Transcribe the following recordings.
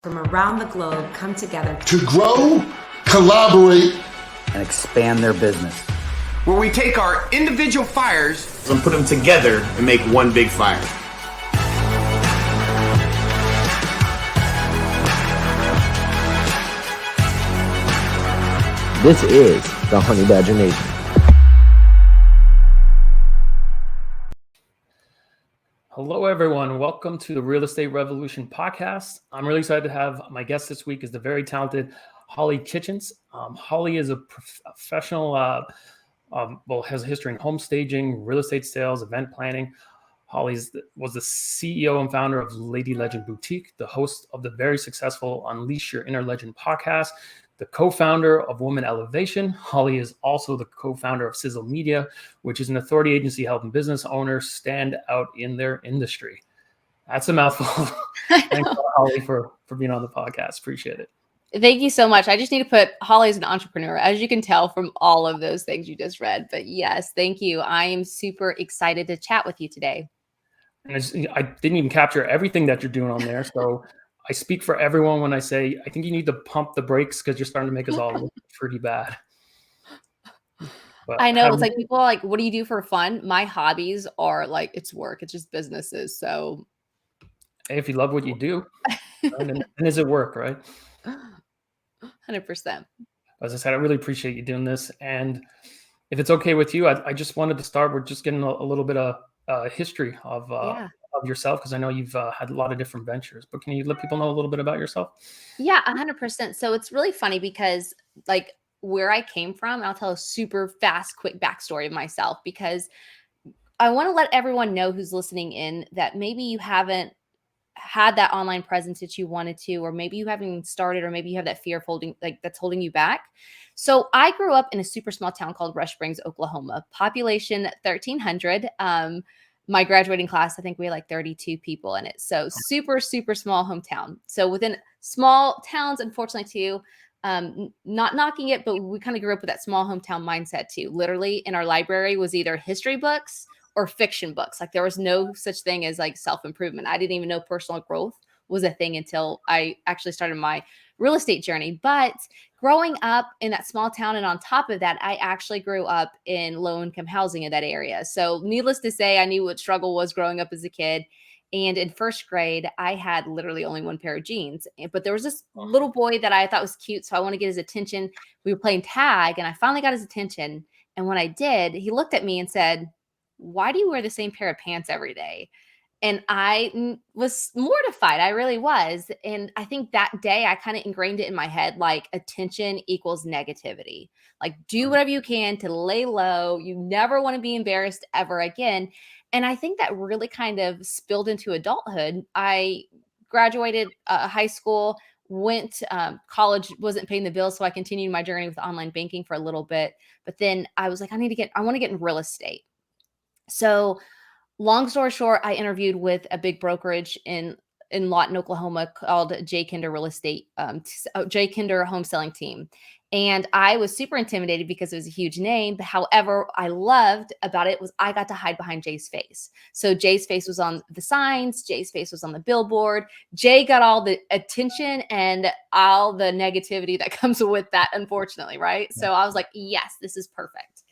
from around the globe come together to grow, collaborate, and expand their business. Where we take our individual fires and put them together and make one big fire. This is the Honey Badger Nation. Hello, everyone. Welcome to the Real Estate Revolution podcast. I'm really excited to have my guest this week is the very talented Hollie Kitchens. Hollie is a professional, has a history in home staging, real estate sales, event planning. Hollie was the CEO and founder of Lady Legend Boutique, the host of the very successful Unleash Your Inner Legend podcast, the co-founder of Woman Elevation. Hollie is also the co-founder of Sizzle Media, which is an authority agency helping business owners stand out in their industry. That's a mouthful. Thanks, Hollie, for being on the podcast. Appreciate it. Thank you so much. I just need to put Hollie as an entrepreneur, as you can tell from all of those things you just read. But yes, thank you. I am super excited to chat with you today. And I didn't even capture everything that you're doing on there. So I speak for everyone when I say, I think you need to pump the brakes because you're starting to make us all look pretty bad. But I know. It's like people are like, what do you do for fun? My hobbies are like, it's work. It's just businesses. So hey, if you love what you do, and is it work, right? 100%. As I said, I really appreciate you doing this. And if it's okay with you, I just wanted to start with just getting a little bit of history of yourself, because I know you've had a lot of different ventures, but can you let people know a little bit about yourself? Yeah, 100%. So it's really funny because like where I came from, I'll tell a super fast, quick backstory of myself, because I want to let everyone know who's listening in that maybe you haven't had that online presence that you wanted to, or maybe you haven't even started, or maybe you have that fear of holding, like that's holding you back. So I grew up in a super small town called Rush Springs, Oklahoma, population 1,300. My graduating class, I think we had like 32 people in it. So super, super small hometown. So within small towns, unfortunately too, not knocking it, but we kind of grew up with that small hometown mindset too. Literally in our library was either history books or fiction books. Like there was no such thing as like self-improvement. I didn't even know personal growth was a thing until I actually started my real estate journey. But growing up in that small town, and on top of that, I actually grew up in low income housing in that area. So needless to say, I knew what struggle was growing up as a kid. And in first grade, I had literally only one pair of jeans, but there was this little boy that I thought was cute. So I want to get his attention. We were playing tag and I finally got his attention. And when I did, he looked at me and said, "Why do you wear the same pair of pants every day?" And I was mortified. I really was. And I think that day I kind of ingrained it in my head, like attention equals negativity. Like do whatever you can to lay low. You never want to be embarrassed ever again. And I think that really kind of spilled into adulthood. I graduated high school, went college, wasn't paying the bills. So I continued my journey with online banking for a little bit. But then I was like, I want to get in real estate. So long story short, I interviewed with a big brokerage in Lawton, Oklahoma called J. Kinder Real Estate, J. Kinder Home Selling Team. And I was super intimidated because it was a huge name. But however, I loved about it was I got to hide behind Jay's face. So Jay's face was on the signs. Jay's face was on the billboard. Jay got all the attention and all the negativity that comes with that, unfortunately, right? So I was like, yes, this is perfect.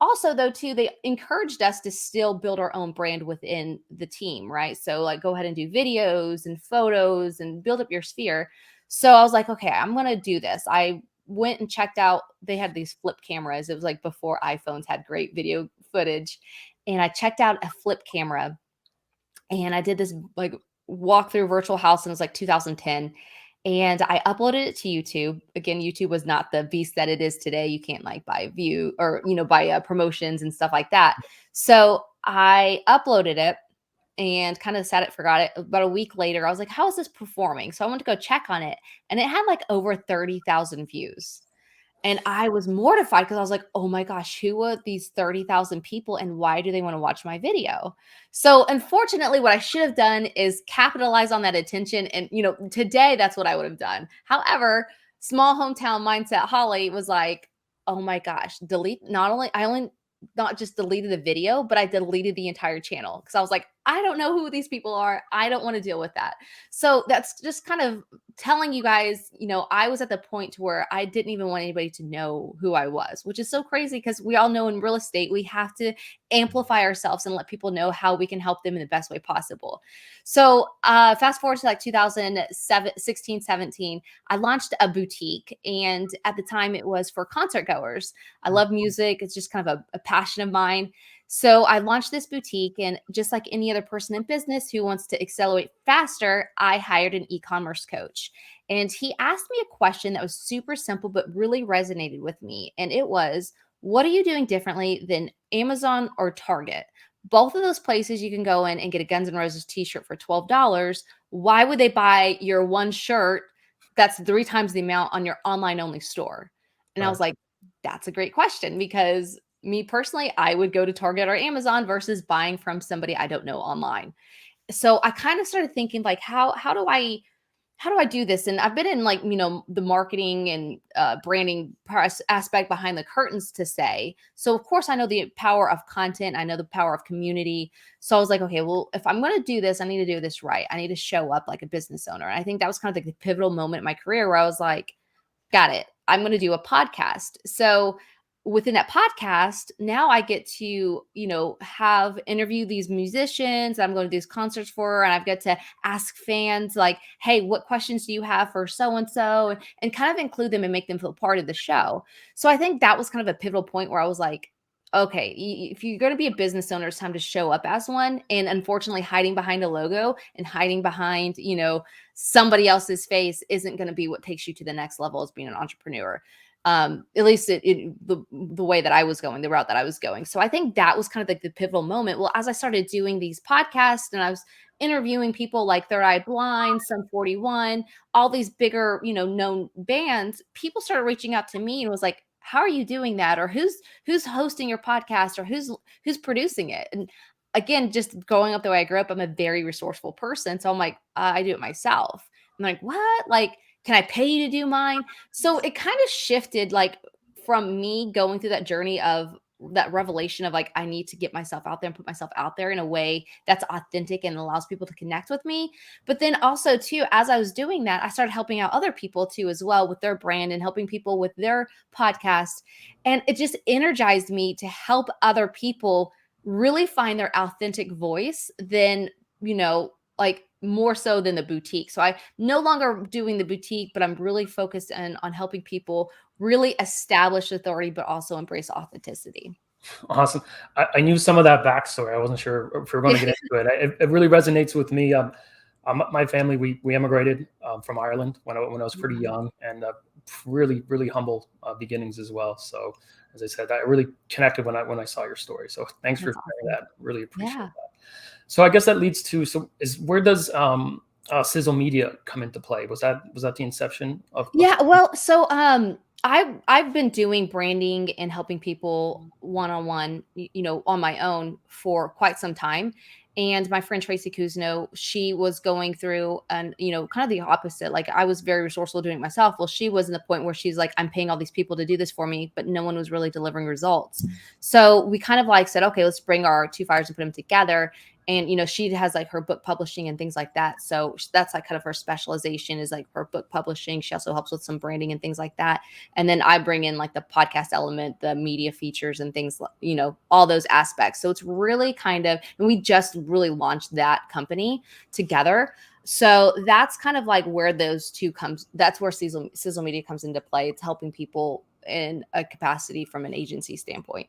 Also, though, too, they encouraged us to still build our own brand within the team, right? So like go ahead and do videos and photos and build up your sphere. So I was like, okay, I'm going to do this. I went and checked out, they had these flip cameras. It was like before iPhones had great video footage. And I checked out a flip camera and I did this like walk through virtual house, and it was like 2010. And I uploaded it to YouTube. Again, YouTube was not the beast that it is today. You can't like buy view or, buy promotions and stuff like that. So I uploaded it and kind of sat it, forgot it. About a week later, I was like, how is this performing? So I went to go check on it, and it had like over 30,000 views. And I was mortified because I was like, oh my gosh, who are these 30,000 people and why do they want to watch my video? So unfortunately, what I should have done is capitalize on that attention. And, today that's what I would have done. However, small hometown mindset Hollie was like, oh my gosh, delete. I only not just deleted the video, but I deleted the entire channel because I was like, I don't know who these people are. I don't want to deal with that. So that's just kind of telling you guys, I was at the point to where I didn't even want anybody to know who I was, which is so crazy because we all know in real estate, we have to amplify ourselves and let people know how we can help them in the best way possible. So fast forward to like 2016, 17, I launched a boutique. And at the time it was for concert goers. I love music. It's just kind of a passion of mine. So I launched this boutique, and just like any other person in business who wants to accelerate faster, I hired an e-commerce coach. And he asked me a question that was super simple, but really resonated with me. And it was, what are you doing differently than Amazon or Target? Both of those places you can go in and get a Guns N' Roses t-shirt for $12. Why would they buy your one shirt that's 3 times the amount on your online only store? And I was like, that's a great question, because me personally, I would go to Target or Amazon versus buying from somebody I don't know online. So I kind of started thinking like, how do I do this? And I've been in like, the marketing and branding aspect behind the curtains to say. So of course I know the power of content. I know the power of community. So I was like, okay, well, if I'm going to do this, I need to do this right. I need to show up like a business owner. And I think that was kind of like the pivotal moment in my career where I was like, got it. I'm going to do a podcast. So within that podcast, now I get to, have interview these musicians that I'm going to do these concerts for. And I've got to ask fans like, hey, what questions do you have for so-and-so? And kind of include them and make them feel part of the show. So I think that was kind of a pivotal point where I was like, okay, if you're going to be a business owner, it's time to show up as one. And unfortunately, hiding behind a logo and hiding behind, somebody else's face isn't going to be what takes you to the next level as being an entrepreneur. At least the way that I was going, the route that I was going. So I think that was kind of like the pivotal moment. Well, as I started doing these podcasts and I was interviewing people like Third Eye Blind, Sum 41, all these bigger, known bands, people started reaching out to me and was like, how are you doing that? Or who's hosting your podcast, or who's producing it? And again, just growing up the way I grew up, I'm a very resourceful person. So I'm like, I do it myself. I'm like, what? Like, can I pay you to do mine? So it kind of shifted like from me going through that journey of that revelation of like, I need to get myself out there and put myself out there in a way that's authentic and allows people to connect with me. But then also too, as I was doing that, I started helping out other people too, as well, with their brand and helping people with their podcast. And it just energized me to help other people really find their authentic voice than, like more so than the boutique. So I no longer doing the boutique, but I'm really focused on helping people really establish authority, but also embrace authenticity. Awesome. I knew some of that backstory. I wasn't sure if we were going to get into it. It really resonates with me. My family, we emigrated from Ireland when I was pretty young, and really, really humble beginnings as well. So as I said, I really connected when I saw your story. So thanks for sharing that. Really appreciate that. So I guess that leads to, where does Sizzle Media come into play? Was that the inception of? Yeah, well, so I've been doing branding and helping people one-on-one, on my own for quite some time. And my friend Tracy Kuzno, she was going through and, kind of the opposite. Like I was very resourceful doing it myself. Well, she was in the point where she's like, I'm paying all these people to do this for me, but no one was really delivering results. So we kind of like said, okay, let's bring our two fires and put them together. And, she has like her book publishing and things like that. So that's like kind of her specialization is like her book publishing. She also helps with some branding and things like that. And then I bring in like the podcast element, the media features and things, all those aspects. So it's really kind of, and we just really launched that company together. So that's kind of like where those two that's where Sizzle Media comes into play. It's helping people in a capacity from an agency standpoint.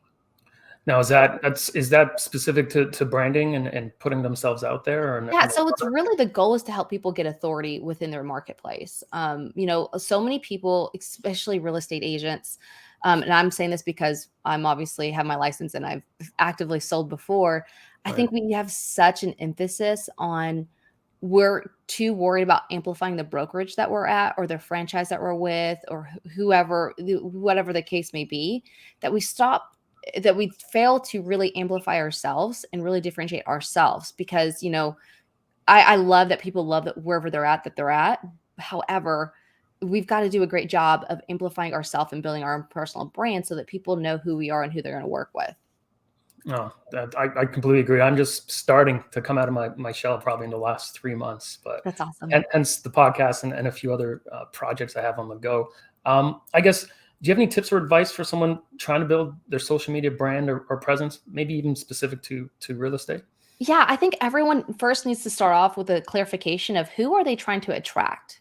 Now, is that specific to branding and putting themselves out there? Or yeah, so it's really the goal is to help people get authority within their marketplace. So many people, especially real estate agents, and I'm saying this because I'm obviously have my license and I've actively sold before. I think we have such an emphasis on we're too worried about amplifying the brokerage that we're at or the franchise that we're with or whatever the case may be, that we fail to really amplify ourselves and really differentiate ourselves because, I love that people love that wherever they're at, that they're at. However, we've got to do a great job of amplifying ourselves and building our own personal brand so that people know who we are and who they're going to work with. No, I completely agree. I'm just starting to come out of my shell probably in the last 3 months, but That's awesome. hence the podcast and a few other projects I have on the go. I guess, do you have any tips or advice for someone trying to build their social media brand or presence, maybe even specific to real estate? Yeah, I think everyone first needs to start off with a clarification of who are they trying to attract?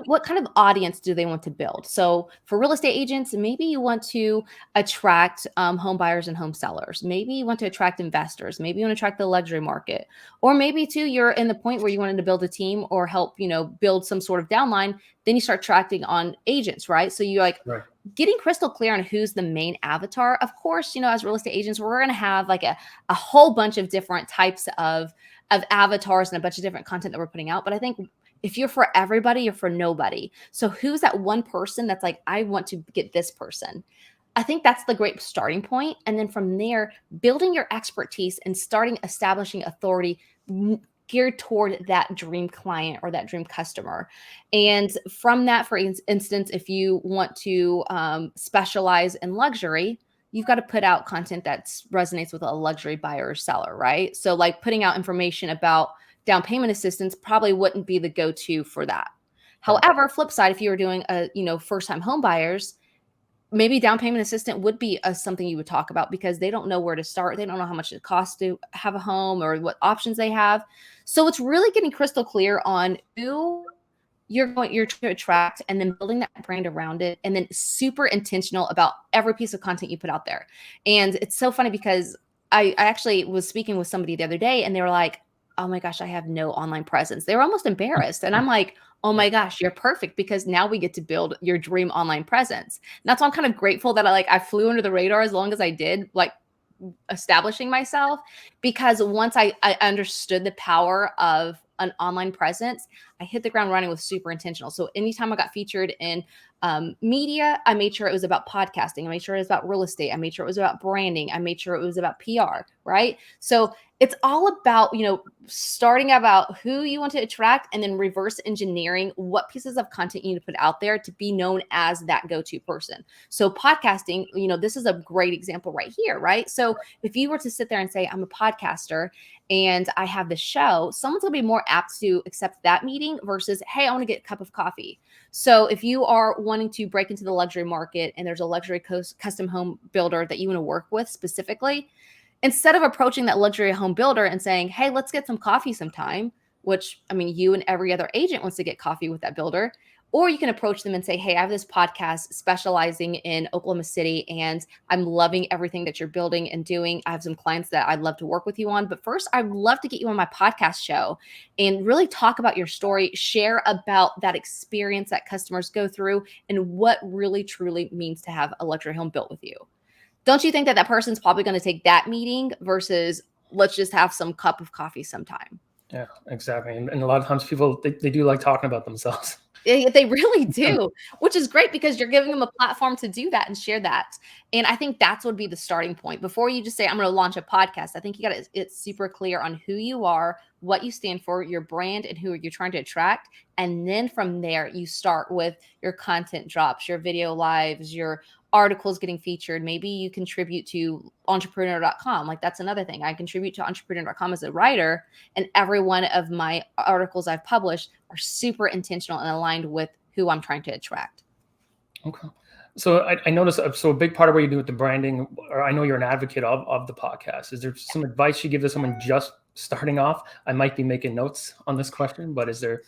What kind of audience do they want to build? So for real estate agents, maybe you want to attract home buyers and home sellers. Maybe you want to attract investors. Maybe you want to attract the luxury market. Or maybe too, you're in the point where you wanted to build a team or help, build some sort of downline. Then you start attracting on agents, right? So you Right. getting crystal clear on who's the main avatar. Of course, as real estate agents, we're going to have like a whole bunch of different types of avatars and a bunch of different content that we're putting out. But I think if you're for everybody, you're for nobody. So who's that one person that's like, I want to get this person? I think that's the great starting point. And then from there, building your expertise and starting establishing authority geared toward that dream client or that dream customer. And from that, for instance, if you want to specialize in luxury, you've got to put out content that resonates with a luxury buyer or seller, right? So like putting out information about down payment assistance probably wouldn't be the go-to for that. However, flip side, if you were doing first-time home buyers, maybe down payment assistant would be something you would talk about because they don't know where to start. They don't know how much it costs to have a home or what options they have. So it's really getting crystal clear on who you're to attract and then building that brand around it and then super intentional about every piece of content you put out there. And it's so funny because I actually was speaking with somebody the other day and they were like, oh my gosh, I have no online presence. They were almost embarrassed. And I'm like, oh my gosh, you're perfect because now we get to build your dream online presence. And that's why I'm kind of grateful that I flew under the radar as long as I did, like establishing myself, because once I understood the power of an online presence, I hit the ground running with super intentional. So anytime I got featured in media, I made sure it was about podcasting. I made sure it was about real estate. I made sure it was about branding. I made sure it was about PR, right? So it's all about, starting about who you want to attract and then reverse engineering what pieces of content you need to put out there to be known as that go-to person. So podcasting, this is a great example right here, right? So if you were to sit there and say, I'm a podcaster and I have the show, someone's going to be more apt to accept that meeting versus, hey, I want to get a cup of coffee. So if you are wanting to break into the luxury market and there's a luxury custom home builder that you want to work with specifically, instead of approaching that luxury home builder and saying, hey, let's get some coffee sometime, which, you and every other agent wants to get coffee with that builder. Or you can approach them and say, hey, I have this podcast specializing in Oklahoma City, and I'm loving everything that you're building and doing. I have some clients that I'd love to work with you on. But first, I'd love to get you on my podcast show and really talk about your story, share about that experience that customers go through and what really, truly means to have a luxury home built with you. Don't you think that person's probably going to take that meeting versus let's just have some cup of coffee sometime? Yeah, exactly. And a lot of times people, they do like talking about themselves. They really do, which is great because you're giving them a platform to do that and share that. And I think that's would be the starting point. Before you just say, I'm going to launch a podcast, I think you got to get super clear on who you are, what you stand for, your brand, and who you're trying to attract. And then from there, you start with your content drops, your video lives, your articles getting featured. Maybe you contribute to entrepreneur.com. Like that's another thing. I contribute to entrepreneur.com as a writer, and every one of my articles I've published are super intentional and aligned with who I'm trying to attract. Okay. So I noticed, so a big part of what you do with the branding, or I know you're an advocate of the podcast. Is there some advice you give to someone just starting off? I might be making notes on this question, but is there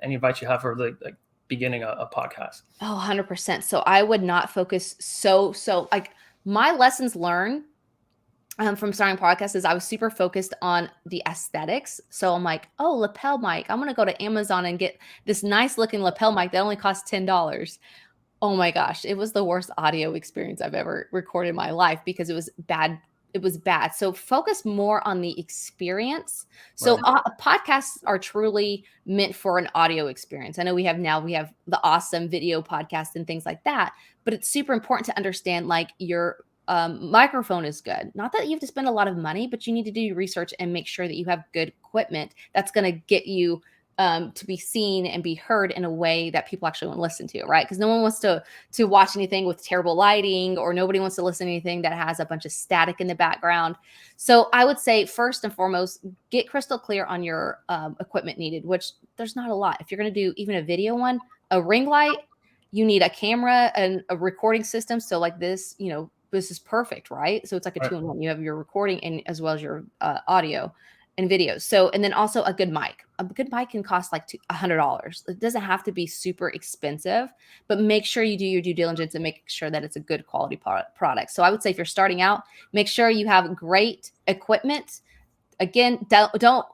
any advice you have for like beginning a podcast? Oh, 100%. So I would not focus so like my lessons learned from starting podcasts is I was super focused on the aesthetics. So I'm like, oh, lapel mic. I'm going to go to Amazon and get this nice looking lapel mic that only costs $10. Oh my gosh. It was the worst audio experience I've ever recorded in my life because it was bad. It was bad. So focus more on the experience. So podcasts are truly meant for an audio experience. I know we have the awesome video podcast and things like that, but it's super important to understand like your microphone is good. Not that you have to spend a lot of money, but you need to do your research and make sure that you have good equipment that's going to get you to be seen and be heard in a way that people actually want to listen to, right? Because no one wants to watch anything with terrible lighting, or nobody wants to listen to anything that has a bunch of static in the background. So I would say first and foremost, get crystal clear on your equipment needed, which there's not a lot. If you're going to do even a video one, a ring light, you need a camera and a recording system. So like this, this is perfect, right? So it's like a 2-in-1. You have your recording and as well as your audio and videos. So, and then also a good mic. A good mic can cost like $100. It doesn't have to be super expensive, but make sure you do your due diligence and make sure that it's a good quality product. So I would say if you're starting out, make sure you have great equipment. Again, don't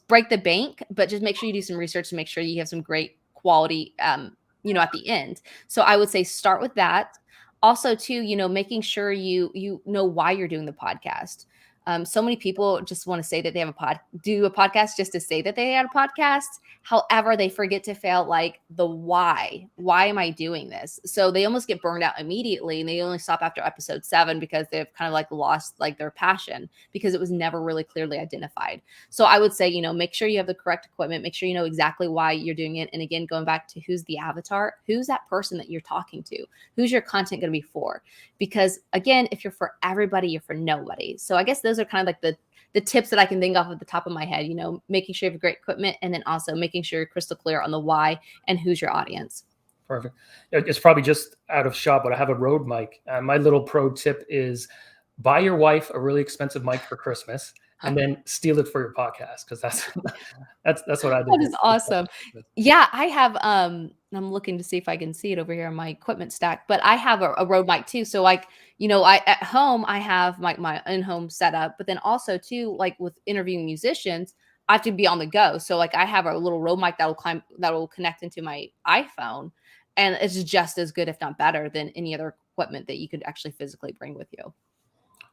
break the bank, but just make sure you do some research to make sure you have some great quality, at the end. So I would say start with that. Also too, making sure you know why you're doing the podcast. So many people just want to say that they have do a podcast just to say that they had a podcast. However, they forget to fail like the why. Why am I doing this? So they almost get burned out immediately, and they only stop after episode 7 because they've kind of like lost like their passion because it was never really clearly identified. So I would say, make sure you have the correct equipment, make sure you know exactly why you're doing it. And again, going back to who's the avatar, who's that person that you're talking to, who's your content going to be for? Because again, if you're for everybody, you're for nobody. So I guess those are kind of like the tips that I can think of at the top of my head, making sure you have great equipment, and then also making sure you're crystal clear on the why and who's your audience. Perfect. It's probably just out of shop, but I have a Rode mic. My little pro tip is buy your wife a really expensive mic for Christmas and then steal it for your podcast. Cause that's what I do. That is awesome. Yeah. I have, I'm looking to see if I can see it over here on my equipment stack, but I have a Rode mic too. So like, at home I have my in-home setup, but then also too, like with interviewing musicians, I have to be on the go. So like I have a little Rode mic that will connect into my iPhone, and it's just as good, if not better, than any other equipment that you could actually physically bring with you.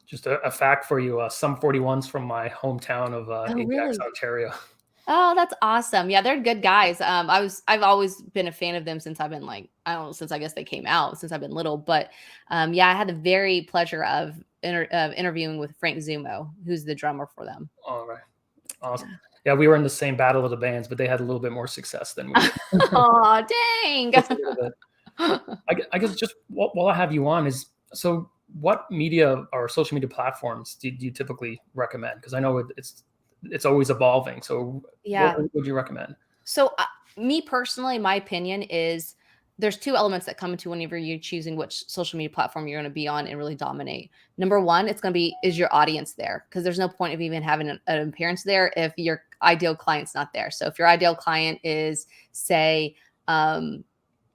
Just a fact for you, some 41s from my hometown of Ajax, really? Ontario. Oh, that's awesome. Yeah, they're good guys. I've always been a fan of them since I've been since I guess they came out, since I've been little. But yeah, I had the very pleasure of interviewing with Frank Zumo, who's the drummer for them. All right. Awesome. Yeah, we were in the same battle of the bands, but they had a little bit more success than we did. Oh, dang. I guess just while I have you on is, so what media or social media platforms do you typically recommend? Because I know it's always evolving. So yeah, what would you recommend? So me personally, my opinion is there's 2 elements that come into whenever you're choosing which social media platform you're going to be on and really dominate. Number one, it's going to be, is your audience there? Because there's no point of even having an appearance there if your ideal client's not there. So if your ideal client is, say,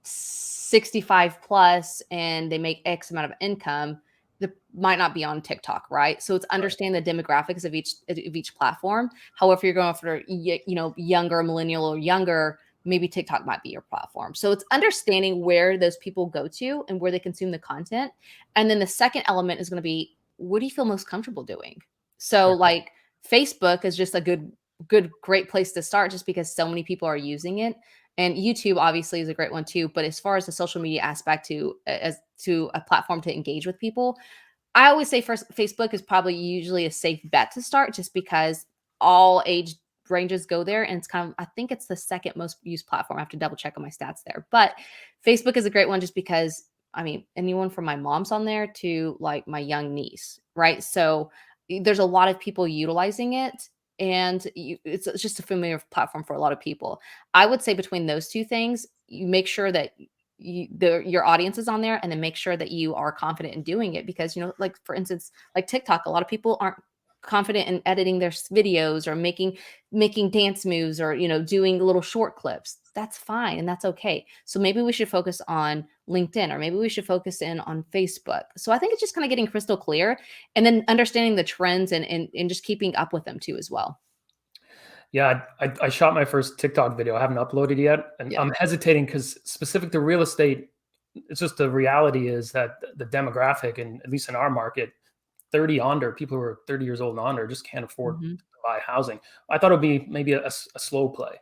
65 plus and they make X amount of income, they might not be on TikTok, right? So it's understand the demographics of each platform. However, if you're going for younger, millennial or younger, maybe TikTok might be your platform. So it's understanding where those people go to and where they consume the content. And then the second element is going to be, what do you feel most comfortable doing? So like Facebook is just a great place to start, just because so many people are using it. And YouTube obviously is a great one too. But as far as the social media aspect as to a platform to engage with people, I always say first, Facebook is probably usually a safe bet to start, just because all age ranges go there. And it's kind of, I think it's the second most used platform. I have to double check on my stats there. But Facebook is a great one just because, I mean, anyone from my mom's on there to like my young niece, right? So there's a lot of people utilizing it. And it's just a familiar platform for a lot of people. I would say between those 2 things, you make sure that your audience is on there, and then make sure that you are confident in doing it. Because, like for instance, like TikTok, a lot of people aren't confident in editing their videos or making dance moves or, doing little short clips. That's fine. And that's okay. So maybe we should focus on LinkedIn, or maybe we should focus in on Facebook. So I think it's just kind of getting crystal clear, and then understanding the trends and just keeping up with them too as well. Yeah, I shot my first TikTok video. I haven't uploaded yet. And I'm hesitating because specific to real estate, it's just the reality is that the demographic, and at least in our market, 30 under, people who are 30 years old and under just can't afford to buy housing. I thought it would be maybe a slow play.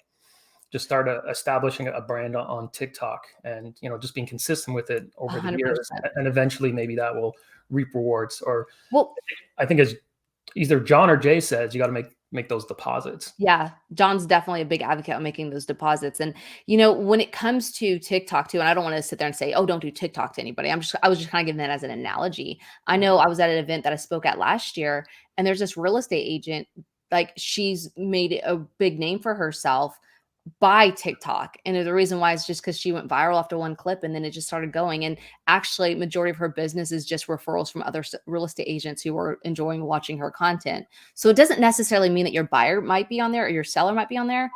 Just start establishing a brand on TikTok, and just being consistent with it over 100%. The years, and eventually maybe that will reap rewards. Or I think as either John or Jay says, you got to make those deposits. Yeah, John's definitely a big advocate of making those deposits. And when it comes to TikTok too, and I don't want to sit there and say, "Oh, don't do TikTok to anybody." I was just kind of giving that as an analogy. I know I was at an event that I spoke at last year, and there's this real estate agent, like she's made it a big name for herself by TikTok. And the reason why is just because she went viral after one clip and then it just started going. And actually, majority of her business is just referrals from other real estate agents who are enjoying watching her content. So it doesn't necessarily mean that your buyer might be on there or your seller might be on there.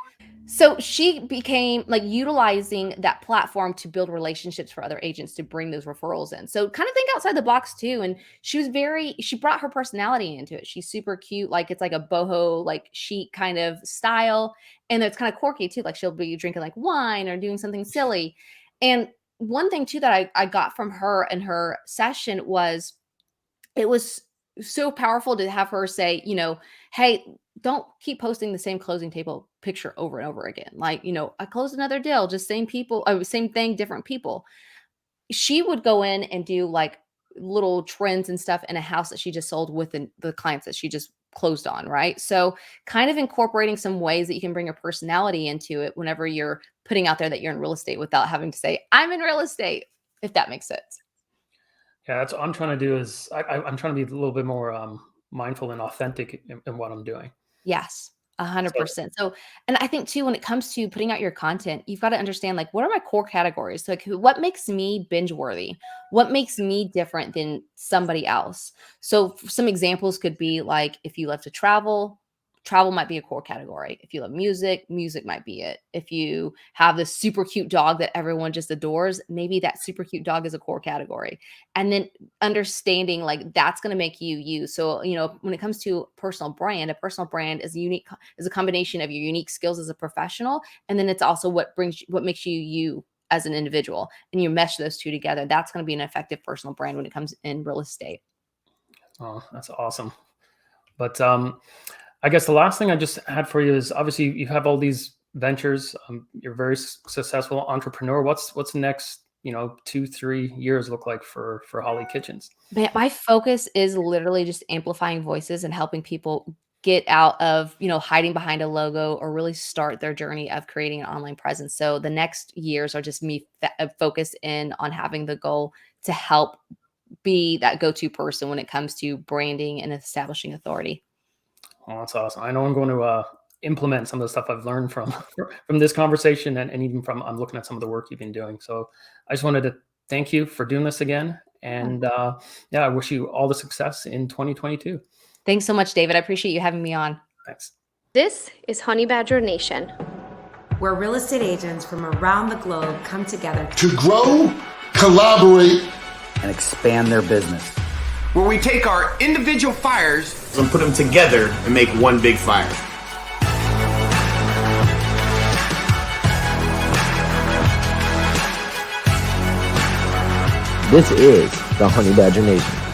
So she became like utilizing that platform to build relationships for other agents to bring those referrals in. So kind of think outside the box too. And she brought her personality into it. She's super cute. Like it's like a boho, like chic kind of style. And it's kind of quirky too. Like she'll be drinking like wine or doing something silly. And one thing too that I got from her in her session was it was so powerful to have her say, hey, don't keep posting the same closing table picture over and over again. Like, I closed another deal, just same people, same thing, different people. She would go in and do like little trends and stuff in a house that she just sold with the clients that she just closed on. Right. So kind of incorporating some ways that you can bring your personality into it whenever you're putting out there that you're in real estate without having to say, I'm in real estate, if that makes sense. Yeah, that's what I'm trying to do is I'm trying to be a little bit more mindful and authentic in what I'm doing. Yes, 100%. So, and I think too, when it comes to putting out your content, you've got to understand like, what are my core categories? So, like, what makes me binge worthy? What makes me different than somebody else? So some examples could be like, if you love to travel might be a core category. If you love music might be it. If you have this super cute dog that everyone just adores, maybe that super cute dog is a core category. And then understanding like that's going to make you you. So, when it comes to a personal brand is a combination of your unique skills as a professional. And then it's also what makes you you as an individual, and you mesh those two together. That's going to be an effective personal brand when it comes in real estate. Oh, that's awesome. But, I guess the last thing I just had for you is obviously you have all these ventures. You're a very successful entrepreneur. What's the next, 2-3 years look like for Hollie Kitchens? My focus is literally just amplifying voices and helping people get out of, hiding behind a logo or really start their journey of creating an online presence. So the next years are just me focused in on having the goal to help be that go-to person when it comes to branding and establishing authority. Oh, that's awesome. I know I'm going to implement some of the stuff I've learned from this conversation and even from I'm looking at some of the work you've been doing. So I just wanted to thank you for doing this again. And I wish you all the success in 2022. Thanks so much, David. I appreciate you having me on. Thanks. This is Honey Badger Nation, where real estate agents from around the globe come together To grow, collaborate, and expand their business. Where we take our individual fires And put them together and make one big fire. This is the Honey Badger Nation.